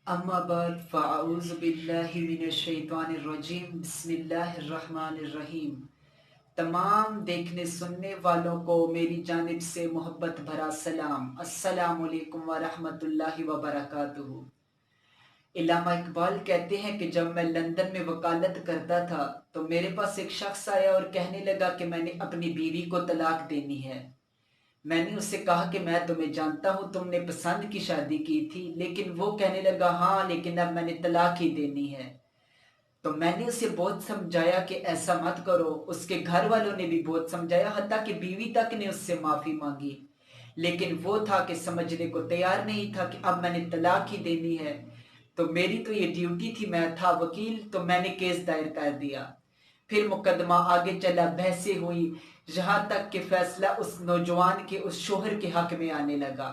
अम्मा बाद फ़अऊज़ु बिल्लाहि मिनश्शैतानिर्रजीम बिस्मिल्लाहिर्रहमानिर्रहीम। तमाम देखने सुनने वालों को मेरी जानिब से मोहब्बत भरा सलाम। अस्सलामु अलैकुम व रहमतुल्लाहि व बरकातुहू। इल्लामा इकबाल कहते हैं कि जब मैं लंदन में वकालत करता था तो मेरे पास एक शख्स आया और कहने लगा कि मैंने अपनी बीवी को तलाक देनी है। मैंने उससे कहा कि मैं तुम्हें जानता हूँ, तुमने पसंद की शादी की थी। लेकिन वो कहने लगा हाँ, लेकिन अब मैंने तलाक ही देनी है। तो मैंने उसे बहुत समझाया कि ऐसा मत करो। उसके घर वालों ने भी बहुत समझाया, हत्ता कि बीवी तक ने उससे माफी मांगी। लेकिन वो था कि समझने को तैयार नहीं था कि अब मैंने तलाक ही देनी है। तो मेरी तो ये ड्यूटी थी, मैं था वकील, तो मैंने केस दायर कर दिया। फिर मुकदमा आगे चला, बहसें हुई, यहाँ तक कि फैसला उस नौजवान के, उस शोहर के हक में आने लगा।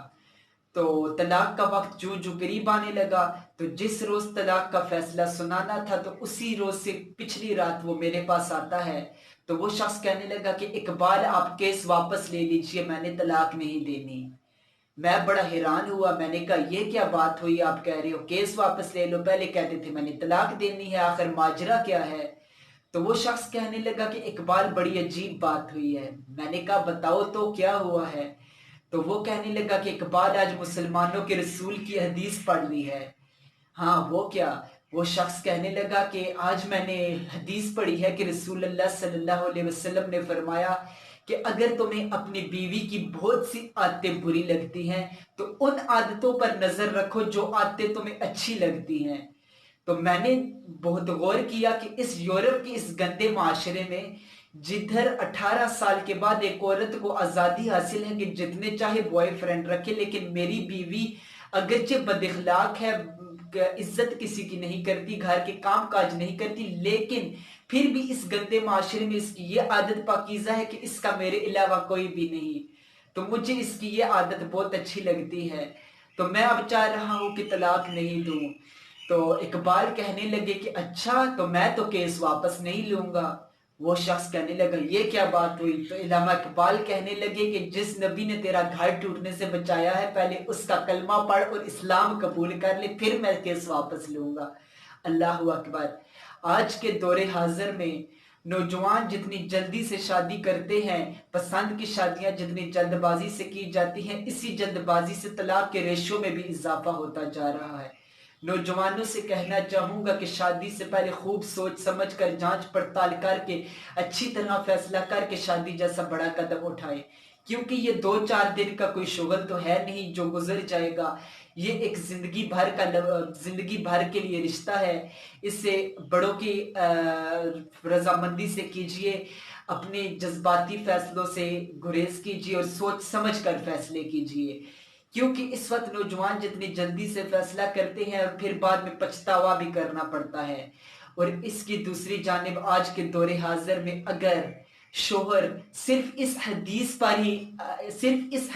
तो तलाक का वक्त जूं जूं करीब आने लगा, तो जिस रोज तलाक का फैसला सुनाना था तो उसी रोज से पिछली रात वो मेरे पास आता है। तो वो शख्स कहने लगा कि इकबाल आप केस वापस ले लीजिए, मैंने तलाक नहीं देनी। मैं बड़ा हैरान हुआ, मैंने कहा ये क्या बात हुई, आप कह रहे हो केस वापस ले लो, पहले कहते थे मैंने तलाक देनी है, आखिर माजरा क्या है। तो वो शख्स कहने लगा कि इकबाल बड़ी अजीब बात हुई है। मैंने कहा बताओ तो क्या हुआ है। तो वो कहने लगा कि इकबाल आज मुसलमानों के रसूल की हदीस पढ़ ली है। हाँ वो क्या। वो शख्स कहने लगा कि आज मैंने हदीस पढ़ी है कि रसूलुल्लाह सल्लल्लाहु अलैहि वसल्लम ने फरमाया कि अगर तुम्हें अपनी बीवी की बहुत सी आदतें बुरी लगती हैं तो उन आदतों पर नजर रखो जो आदतें तुम्हें अच्छी लगती हैं। तो मैंने बहुत गौर किया कि इस यूरोप की इस गंदे माशरे में जिधर 18 साल के बाद एक औरत को आज़ादी हासिल है कि जितने चाहे बॉयफ्रेंड रखे, लेकिन मेरी बीवी अगरचे बदइखलाक है, इज्जत किसी की नहीं करती, घर के काम काज नहीं करती, लेकिन फिर भी इस गंदे माशरे में इसकी ये आदत पाकीज़ा है कि इसका मेरे अलावा कोई भी नहीं। तो मुझे इसकी ये आदत बहुत अच्छी लगती है। तो मैं अब चाह रहा हूं कि तलाक नहीं दूं। तो इकबाल कहने लगे कि अच्छा, तो मैं तो केस वापस नहीं लूंगा। वो शख्स कहने लगा ये क्या बात हुई। तो इल्लामा इकबाल कहने लगे कि जिस नबी ने तेरा घर टूटने से बचाया है, पहले उसका कलमा पढ़ और इस्लाम कबूल कर ले, फिर मैं केस वापस लूंगा। अल्लाह अकबर। आज के दौरे हाजिर में नौजवान जितनी जल्दी से शादी करते हैं, पसंद की शादियां जितनी जल्दबाजी से की जाती हैं, इसी जल्दबाजी से तलाक के रेशो में भी इजाफा होता जा रहा है। नौजवानों से कहना चाहूंगा कि शादी से पहले खूब सोच समझ कर, जांच पड़ताल करके, अच्छी तरह फैसला करके शादी जैसा बड़ा कदम उठाएं। क्योंकि ये 2-4 दिन का कोई शुगल तो है नहीं जो गुजर जाएगा। ये एक जिंदगी भर के लिए रिश्ता है। इसे बड़ों की रजामंदी से कीजिए, अपने जज्बाती फैसलों से गुरेज कीजिए और सोच समझ कर फैसले कीजिए। क्योंकि इस वक्त नौजवान जितनी जल्दी से फैसला करते हैं और फिर बाद में पछतावा भी करना पड़ता है। और इसकी दूसरी जानिब आज के दौरे हाजिर में अगर शोहर सिर्फ इस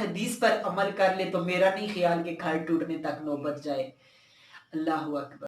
हदीस पर अमल कर ले तो मेरा नहीं ख्याल कि घर टूटने तक नौबत जाए। अल्लाह अकबर।